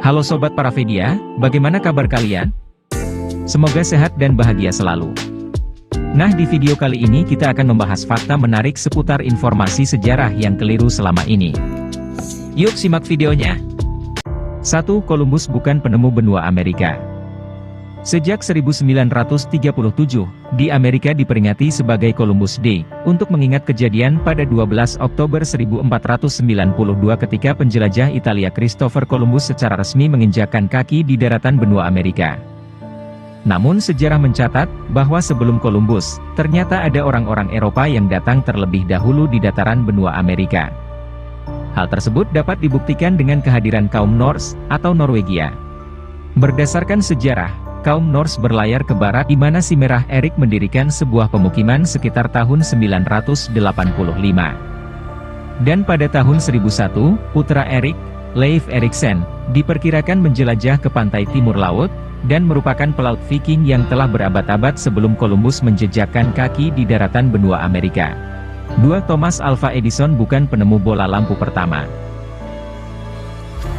Halo Sobat Parapedia, bagaimana kabar kalian? Semoga sehat dan bahagia selalu. Nah, di video kali ini kita akan membahas fakta menarik seputar informasi sejarah yang keliru selama ini. Yuk simak videonya. 1. Columbus bukan penemu benua Amerika. Sejak 1937, di Amerika diperingati sebagai Columbus Day, untuk mengingat kejadian pada 12 Oktober 1492 ketika penjelajah Italia Christopher Columbus secara resmi menginjakkan kaki di daratan benua Amerika. Namun sejarah mencatat, bahwa sebelum Columbus, ternyata ada orang-orang Eropa yang datang terlebih dahulu di dataran benua Amerika. Hal tersebut dapat dibuktikan dengan kehadiran kaum Norse, atau Norwegia. Berdasarkan sejarah, kaum Norse berlayar ke barat di mana si Merah Erik mendirikan sebuah pemukiman sekitar tahun 985. Dan pada tahun 1001, putra Erik, Leif Erikson, diperkirakan menjelajah ke pantai timur laut, dan merupakan pelaut Viking yang telah berabad-abad sebelum Columbus menjejakkan kaki di daratan benua Amerika. 2. Thomas Alva Edison bukan penemu bola lampu pertama.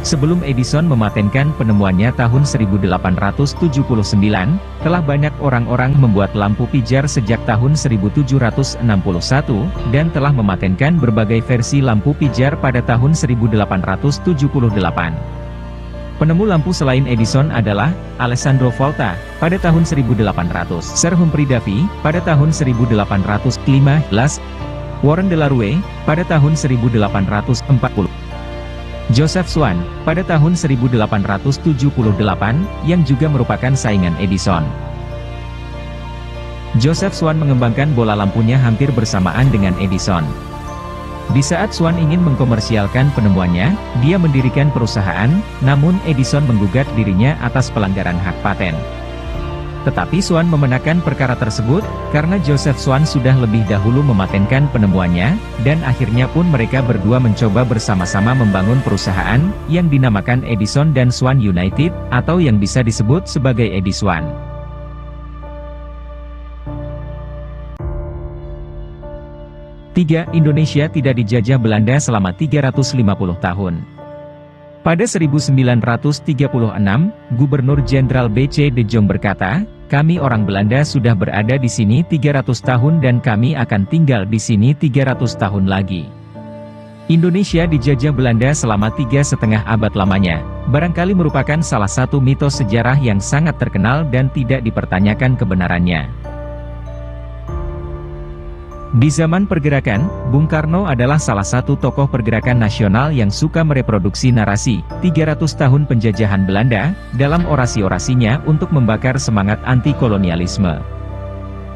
Sebelum Edison mematenkan penemuannya tahun 1879, telah banyak orang-orang membuat lampu pijar sejak tahun 1761, dan telah mematenkan berbagai versi lampu pijar pada tahun 1878. Penemu lampu selain Edison adalah Alessandro Volta pada tahun 1800, Sir Humphrey Davy pada tahun 1815, Warren Delarue pada tahun 1840. Joseph Swan, pada tahun 1878, yang juga merupakan saingan Edison. Joseph Swan mengembangkan bola lampunya hampir bersamaan dengan Edison. Di saat Swan ingin mengkomersialkan penemuannya, dia mendirikan perusahaan, namun Edison menggugat dirinya atas pelanggaran hak paten. Tetapi Swan memenangkan perkara tersebut, karena Joseph Swan sudah lebih dahulu mematenkan penemuannya, dan akhirnya pun mereka berdua mencoba bersama-sama membangun perusahaan, yang dinamakan Edison dan Swan United, atau yang bisa disebut sebagai Ediswan. Indonesia tidak dijajah Belanda selama 350 tahun. Pada 1936, Gubernur Jenderal B.C. de Jong berkata, "Kami orang Belanda sudah berada di sini 300 tahun dan kami akan tinggal di sini 300 tahun lagi." Indonesia dijajah Belanda selama 3,5 abad lamanya, barangkali merupakan salah satu mitos sejarah yang sangat terkenal dan tidak dipertanyakan kebenarannya. Di zaman pergerakan, Bung Karno adalah salah satu tokoh pergerakan nasional yang suka mereproduksi narasi 300 tahun penjajahan Belanda, dalam orasi-orasinya untuk membakar semangat anti-kolonialisme.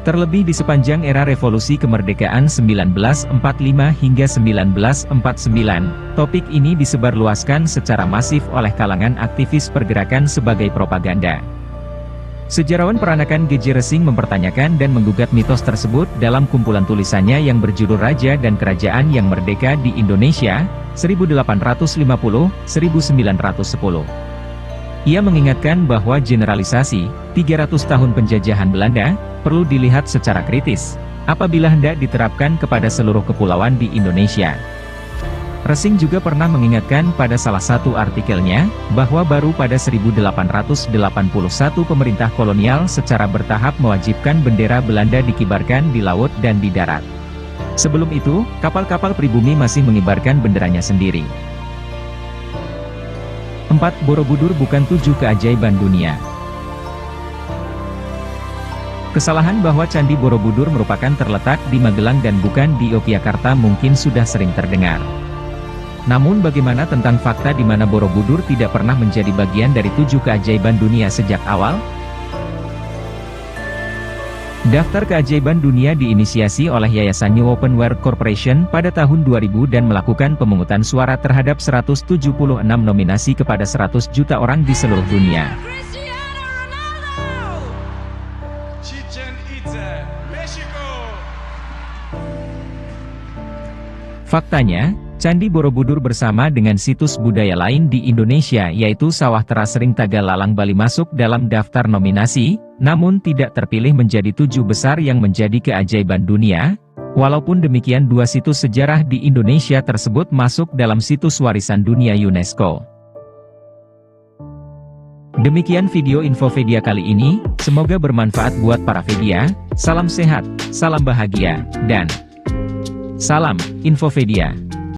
Terlebih di sepanjang era revolusi kemerdekaan 1945 hingga 1949, topik ini disebarluaskan secara masif oleh kalangan aktivis pergerakan sebagai propaganda. Sejarawan peranakan G.J. Ressing mempertanyakan dan menggugat mitos tersebut dalam kumpulan tulisannya yang berjudul Raja dan Kerajaan yang Merdeka di Indonesia, 1850-1910. Ia mengingatkan bahwa generalisasi 300 tahun penjajahan Belanda perlu dilihat secara kritis, apabila hendak diterapkan kepada seluruh kepulauan di Indonesia. Ressing juga pernah mengingatkan pada salah satu artikelnya, bahwa baru pada 1881 pemerintah kolonial secara bertahap mewajibkan bendera Belanda dikibarkan di laut dan di darat. Sebelum itu, kapal-kapal pribumi masih mengibarkan benderanya sendiri. 4. Borobudur bukan 7 keajaiban dunia. Kesalahan bahwa Candi Borobudur merupakan terletak di Magelang dan bukan di Yogyakarta mungkin sudah sering terdengar. Namun bagaimana tentang fakta di mana Borobudur tidak pernah menjadi bagian dari 7 keajaiban dunia sejak awal? Daftar keajaiban dunia diinisiasi oleh Yayasan New Open World Corporation pada tahun 2000 dan melakukan pemungutan suara terhadap 176 nominasi kepada 100 juta orang di seluruh dunia. Faktanya, Candi Borobudur bersama dengan situs budaya lain di Indonesia yaitu Sawah Teras Ring Tagalalang Bali masuk dalam daftar nominasi, namun tidak terpilih menjadi 7 besar yang menjadi keajaiban dunia. Walaupun demikian, 2 situs sejarah di Indonesia tersebut masuk dalam situs warisan dunia UNESCO. Demikian video Infopedia kali ini, semoga bermanfaat buat para Pedia. Salam sehat, salam bahagia, dan salam Infopedia.